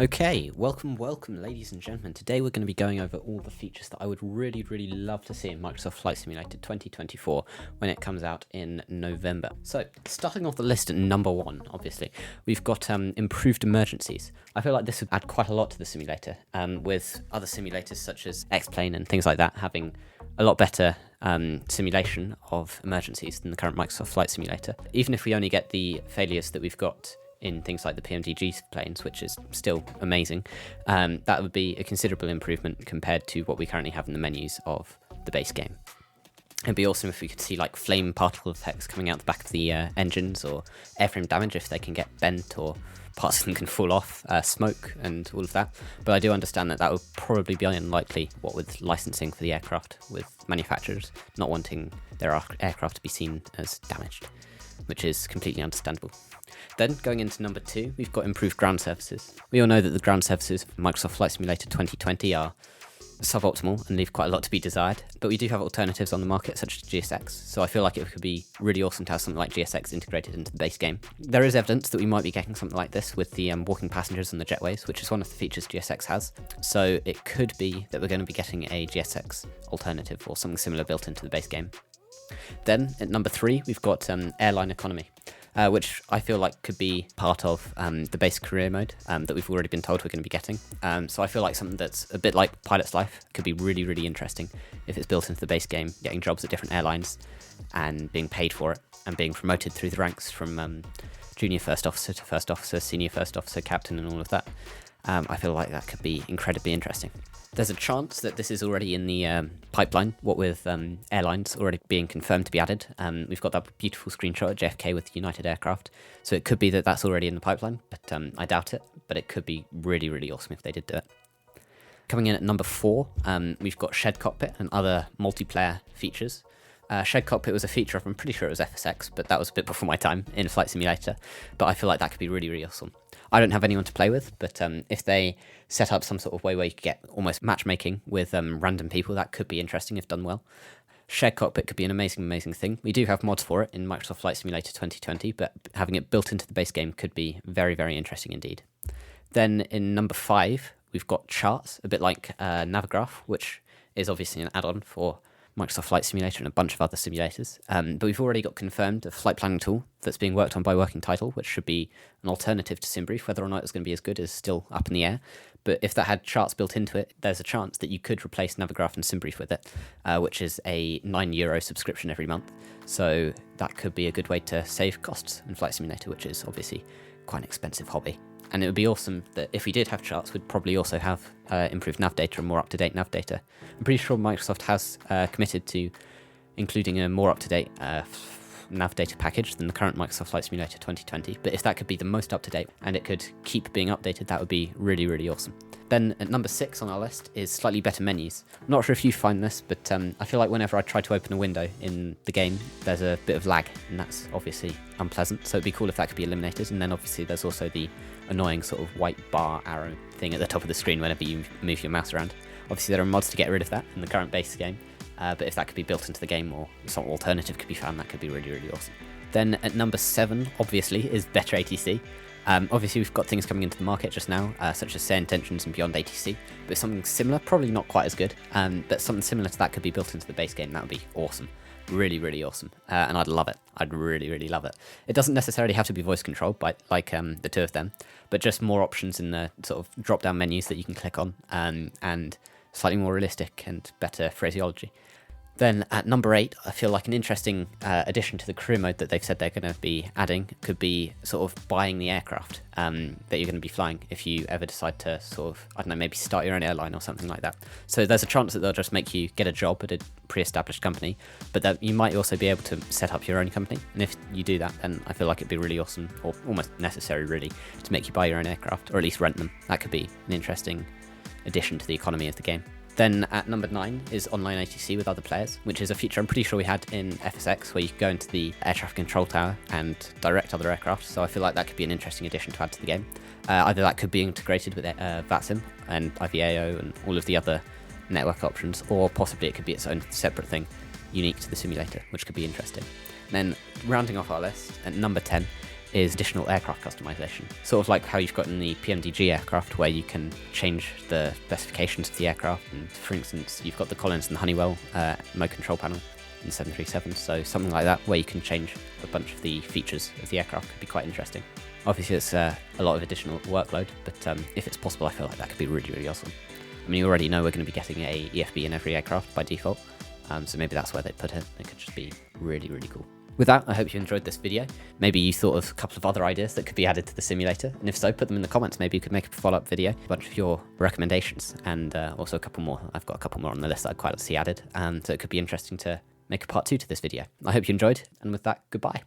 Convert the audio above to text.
Okay, welcome, ladies and gentlemen. Today we're going to be going over all the features that I would really love to see in Microsoft Flight Simulator 2024 when it comes out in November. So, starting off the list at number 1, obviously, we've got improved emergencies. I feel like this would add quite a lot to the simulator, with other simulators such as X-Plane and things like that having a lot better simulation of emergencies than the current Microsoft Flight Simulator. Even if we only get the failures that we've got in things like the PMDG planes, which is still amazing, that would be a considerable improvement compared to what we currently have in the menus of the base game. It'd be awesome if we could see like flame particle effects coming out the back of the engines, or airframe damage if they can get bent or parts of them can fall off, smoke and all of that. But I do understand that would probably be unlikely, what with licensing for the aircraft, with manufacturers not wanting their aircraft to be seen as damaged, which is completely understandable. Then, going into number 2, we've got improved ground surfaces. We all know that the ground surfaces for Microsoft Flight Simulator 2020 are suboptimal and leave quite a lot to be desired, but we do have alternatives on the market such as GSX, so I feel like it could be really awesome to have something like GSX integrated into the base game. There is evidence that we might be getting something like this with the walking passengers and the jetways, which is one of the features GSX has, so it could be that we're going to be getting a GSX alternative or something similar built into the base game. Then, at number 3, we've got Airline Economy, which I feel like could be part of the base career mode that we've already been told we're going to be getting. So I feel like something that's a bit like Pilot's Life could be really interesting if it's built into the base game, getting jobs at different airlines and being paid for it and being promoted through the ranks from junior first officer to first officer, senior first officer, captain and all of that. I feel like that could be incredibly interesting. There's a chance that this is already in the pipeline, what with airlines already being confirmed to be added. We've got that beautiful screenshot of JFK with United Aircraft, so it could be that that's already in the pipeline, but I doubt it, but it could be really awesome if they did do it. Coming in at number 4, we've got Shared Cockpit and other multiplayer features. Shared Cockpit was a feature of, I'm pretty sure it was FSX, but that was a bit before my time in Flight Simulator, but I feel like that could be really awesome. I don't have anyone to play with, but if they set up some sort of way where you could get almost matchmaking with random people, that could be interesting if done well. Shared Cockpit could be an amazing thing. We do have mods for it in Microsoft Flight Simulator 2020, but having it built into the base game could be very interesting indeed. Then in number 5, we've got charts, a bit like Navigraph, which is obviously an add-on for Microsoft Flight Simulator and a bunch of other simulators. But we've already got confirmed a flight planning tool that's being worked on by Working Title, which should be an alternative to SimBrief. Whether or not it's going to be as good is still up in the air. But if that had charts built into it, there's a chance that you could replace Navigraph and SimBrief with it, which is a €9 subscription every month. So that could be a good way to save costs in Flight Simulator, which is obviously quite an expensive hobby. And it would be awesome that if we did have charts, we'd probably also have improved nav data and more up-to-date nav data. I'm pretty sure Microsoft has committed to including a more up-to-date nav data package than the current Microsoft Flight Simulator 2020, but if that could be the most up-to-date and it could keep being updated, that would be really awesome. Then at number 6 on our list is slightly better menus. I'm not sure if you find this, but I feel like whenever I try to open a window in the game, there's a bit of lag, and that's obviously unpleasant, so it'd be cool if that could be eliminated. And then obviously there's also the annoying sort of white bar arrow thing at the top of the screen whenever you move your mouse around. Obviously there are mods to get rid of that in the current base game, but if that could be built into the game or some alternative could be found, that could be really awesome. Then at number 7, obviously, is better ATC. Obviously we've got things coming into the market just now, such as Say Intentions and Beyond ATC, but something similar, probably not quite as good, but something similar to that could be built into the base game. That would be awesome. Really awesome, and I'd love it. I'd really love it. It doesn't necessarily have to be voice controlled, like the two of them, but just more options in the sort of drop-down menus that you can click on, and slightly more realistic and better phraseology. Then at number 8, I feel like an interesting addition to the career mode that they've said they're going to be adding could be sort of buying the aircraft that you're going to be flying if you ever decide to sort of, I don't know, maybe start your own airline or something like that. So there's a chance that they'll just make you get a job at a pre-established company, but that you might also be able to set up your own company. And if you do that, then I feel like it'd be really awesome, or almost necessary really, to make you buy your own aircraft, or at least rent them. That could be an interesting addition to the economy of the game. Then at number 9 is online ATC with other players, which is a feature I'm pretty sure we had in FSX, where you could go into the air traffic control tower and direct other aircraft, so I feel like that could be an interesting addition to add to the game. Either that could be integrated with VATSIM and IVAO and all of the other network options, or possibly it could be its own separate thing, unique to the simulator, which could be interesting. Then, rounding off our list, at number 10 is additional aircraft customization. Sort of like how you've got in the PMDG aircraft, where you can change the specifications of the aircraft. And for instance, you've got the Collins and Honeywell remote control panel in 737, so something like that, where you can change a bunch of the features of the aircraft could be quite interesting. Obviously, it's a lot of additional workload, but if it's possible, I feel like that could be really, really awesome. I mean, you already know we're going to be getting a EFB in every aircraft by default, so maybe that's where they put it. It could just be really, really cool. With that, I hope you enjoyed this video. Maybe you thought of a couple of other ideas that could be added to the simulator, and if so, put them in the comments. Maybe you could make a follow-up video, a bunch of your recommendations, and also a couple more. I've got a couple more on the list that I'd quite like to see added, and so it could be interesting to make a part 2 to this video. I hope you enjoyed, and with that, goodbye.